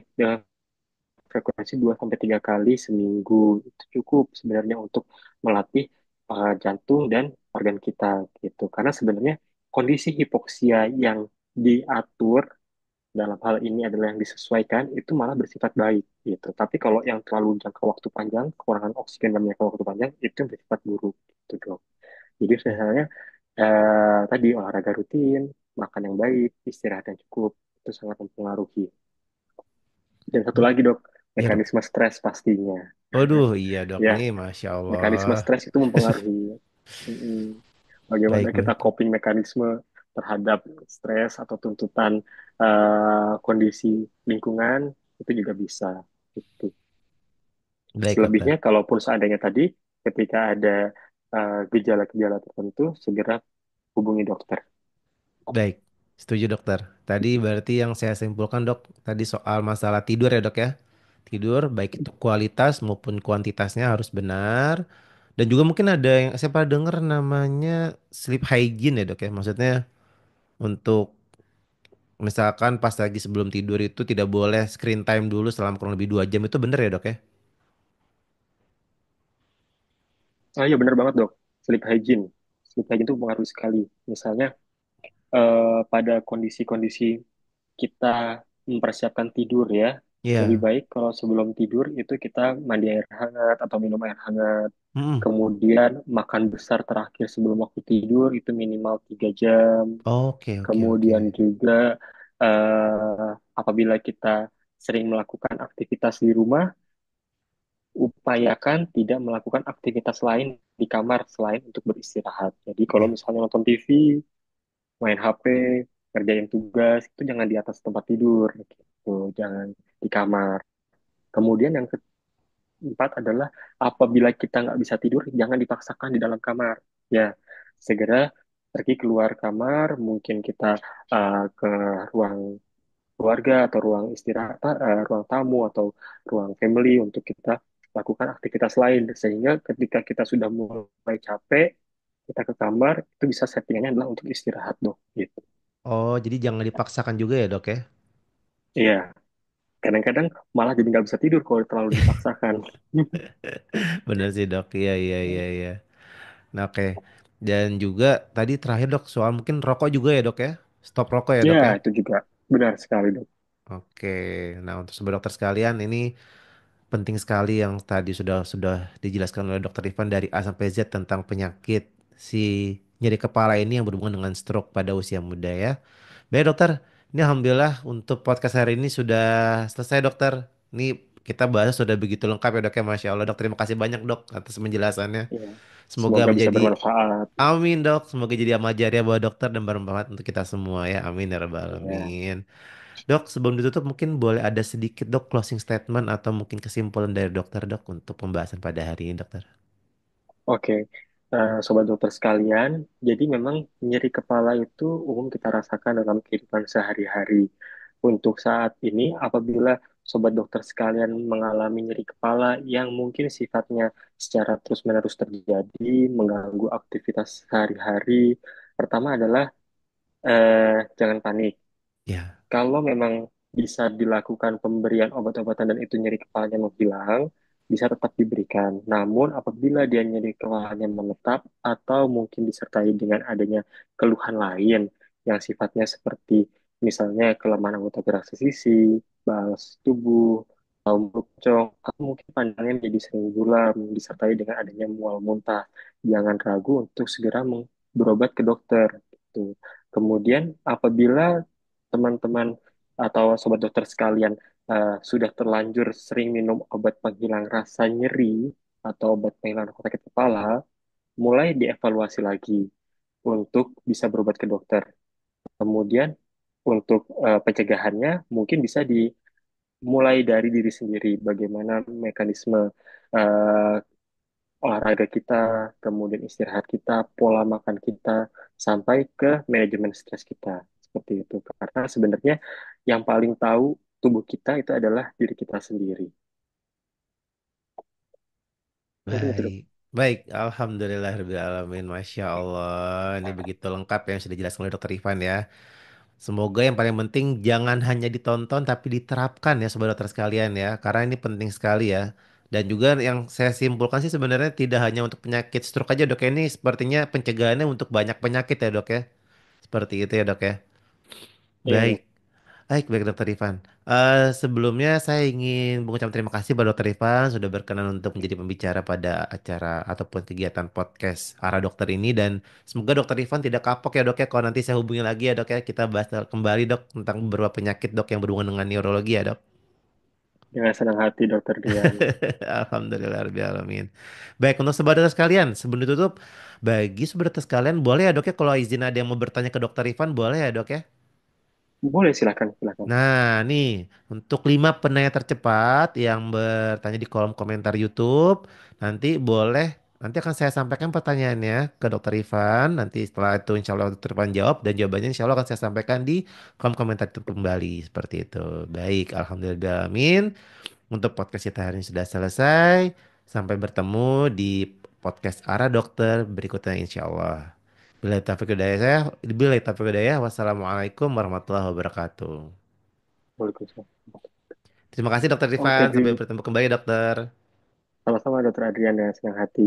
frekuensi 2 sampai 3 kali seminggu. Itu cukup sebenarnya untuk melatih jantung dan organ kita gitu. Karena sebenarnya kondisi hipoksia yang diatur dalam hal ini adalah yang disesuaikan itu malah bersifat baik gitu. Tapi kalau yang terlalu jangka waktu panjang, kekurangan oksigen dalam jangka waktu panjang itu yang bersifat buruk gitu dok. Jadi misalnya tadi olahraga rutin, makan yang baik, istirahat yang cukup itu sangat mempengaruhi. Dan satu Oh, lagi dok, iya dok. mekanisme stres pastinya. Waduh, iya dok Ya, nih, Masya mekanisme Allah. stres itu mempengaruhi bagaimana Baik kita nih, coping mekanisme terhadap stres atau tuntutan kondisi lingkungan itu juga bisa. Gitu. baik dokter. Selebihnya, kalaupun seandainya tadi ketika ada gejala-gejala tertentu, segera hubungi dokter. Baik, setuju dokter. Tadi berarti yang saya simpulkan dok, tadi soal masalah tidur ya dok ya. Tidur baik itu kualitas maupun kuantitasnya harus benar. Dan juga mungkin ada yang saya pernah dengar namanya sleep hygiene ya dok ya. Maksudnya untuk misalkan pas lagi sebelum tidur itu tidak boleh screen time dulu selama kurang lebih 2 jam itu benar ya dok ya? Oh iya benar banget dok, sleep hygiene. Sleep hygiene itu mempengaruhi sekali. Misalnya pada kondisi-kondisi kita mempersiapkan tidur ya, lebih Iya. baik kalau sebelum tidur itu kita mandi air hangat atau minum air hangat. Mm-mm. Kemudian makan besar terakhir sebelum waktu tidur itu minimal 3 jam. Oke, oke, oke. Kemudian juga apabila kita sering melakukan aktivitas di rumah, upayakan tidak melakukan aktivitas lain di kamar selain untuk beristirahat. Jadi kalau Ya. misalnya nonton TV, main HP, ngerjain tugas, itu jangan di atas tempat tidur, gitu. Jangan di kamar. Kemudian yang keempat adalah apabila kita nggak bisa tidur, jangan dipaksakan di dalam kamar. Ya, segera pergi keluar kamar, mungkin kita ke ruang keluarga atau ruang istirahat, ruang tamu atau ruang family untuk kita lakukan aktivitas lain. Sehingga ketika kita sudah mulai capek, kita ke kamar, itu bisa settingannya adalah untuk istirahat, dok. Gitu. Oh, jadi jangan dipaksakan juga ya, Dok ya? Iya, kadang-kadang malah jadi nggak bisa tidur kalau terlalu dipaksakan. Bener sih, Dok. Iya, iya, iya, iya. Nah, oke. Dan juga tadi terakhir, Dok, soal mungkin rokok juga ya, Dok ya? Stop rokok ya, Ya, Dok ya? itu juga benar sekali, dok. Oke. Nah, untuk sobat dokter sekalian, ini penting sekali yang tadi sudah dijelaskan oleh Dokter Ivan dari A sampai Z tentang penyakit si nyeri kepala ini yang berhubungan dengan stroke pada usia muda ya. Baik dokter, ini alhamdulillah untuk podcast hari ini sudah selesai dokter. Ini kita bahas sudah begitu lengkap ya dok ya, Masya Allah dok. Terima kasih banyak dok atas penjelasannya. Ya, Semoga semoga bisa menjadi, bermanfaat. amin dok, semoga jadi amal jariah buat dokter dan bermanfaat untuk kita semua ya. Amin ya rabbal Ya, alamin. Dok, sebelum ditutup mungkin boleh ada sedikit dok closing statement atau mungkin kesimpulan dari dokter dok untuk pembahasan pada hari ini dokter. oke. Sobat dokter sekalian, jadi memang nyeri kepala itu umum kita rasakan dalam kehidupan sehari-hari. Untuk saat ini, apabila sobat dokter sekalian mengalami nyeri kepala yang mungkin sifatnya secara terus-menerus terjadi, mengganggu aktivitas sehari-hari, pertama adalah jangan panik. Ya, Kalau memang bisa dilakukan pemberian obat-obatan dan itu nyeri kepalanya menghilang, bisa tetap diberikan. Namun apabila dia nyeri kepalanya menetap atau mungkin disertai dengan adanya keluhan lain yang sifatnya seperti misalnya kelemahan anggota gerak sesisi, balas tubuh, atau bocor, atau mungkin pandangan menjadi sering buram, disertai dengan adanya mual muntah, jangan ragu untuk segera berobat ke dokter. Gitu. Kemudian apabila teman-teman atau sobat dokter sekalian sudah terlanjur sering minum obat penghilang rasa nyeri atau obat penghilang sakit kepala, mulai dievaluasi lagi untuk bisa berobat ke dokter. Kemudian untuk pencegahannya mungkin bisa dimulai dari diri sendiri, bagaimana mekanisme eh, olahraga kita, kemudian istirahat kita, pola makan kita, sampai ke manajemen stres kita. Seperti itu. Karena sebenarnya yang paling tahu tubuh kita itu adalah diri kita sendiri. Mungkin itu, dok. baik. Baik, Alhamdulillahirrahmanirrahim. Masya Allah, ini begitu lengkap ya yang sudah dijelaskan oleh dokter Ivan ya. Semoga yang paling penting jangan hanya ditonton tapi diterapkan ya sobat dokter sekalian ya. Karena ini penting sekali ya. Dan juga yang saya simpulkan sih sebenarnya tidak hanya untuk penyakit stroke aja dok ya. Ini sepertinya pencegahannya untuk banyak penyakit ya dok ya. Seperti itu ya dok ya. Iya, Baik, dok. baik, baik dokter Ivan. Sebelumnya saya ingin mengucapkan terima kasih pada dokter Ivan sudah berkenan untuk menjadi pembicara pada acara ataupun kegiatan podcast Arah Dokter ini dan semoga dokter Ivan tidak kapok ya dok ya kalau nanti saya hubungi lagi ya dok ya kita bahas kembali dok tentang beberapa penyakit dok yang berhubungan dengan neurologi ya dok. Dengan senang hati, Dokter Dian. Alhamdulillahirobbilalamin. Baik untuk sobat dokter sekalian sebelum ditutup bagi sobat dokter sekalian boleh ya dok ya kalau izin ada yang mau bertanya ke dokter Ivan boleh ya dok ya. Boleh, silakan, silakan. Nah, nih untuk 5 penanya tercepat yang bertanya di kolom komentar YouTube, nanti boleh nanti akan saya sampaikan pertanyaannya ke Dokter Ivan. Nanti setelah itu insya Allah Dokter Ivan jawab dan jawabannya insya Allah akan saya sampaikan di kolom komentar YouTube kembali seperti itu. Baik, alhamdulillahirobbilalamin. Untuk podcast kita hari ini sudah selesai. Sampai bertemu di podcast Arah Dokter berikutnya insya Allah. Bila taufiq hidayah, wassalamualaikum warahmatullahi wabarakatuh. Waalaikumsalam. Terima kasih Dokter Oke, Rifan. Sampai bertemu kembali Dokter. sama-sama Dokter Adrian, ya, senang hati.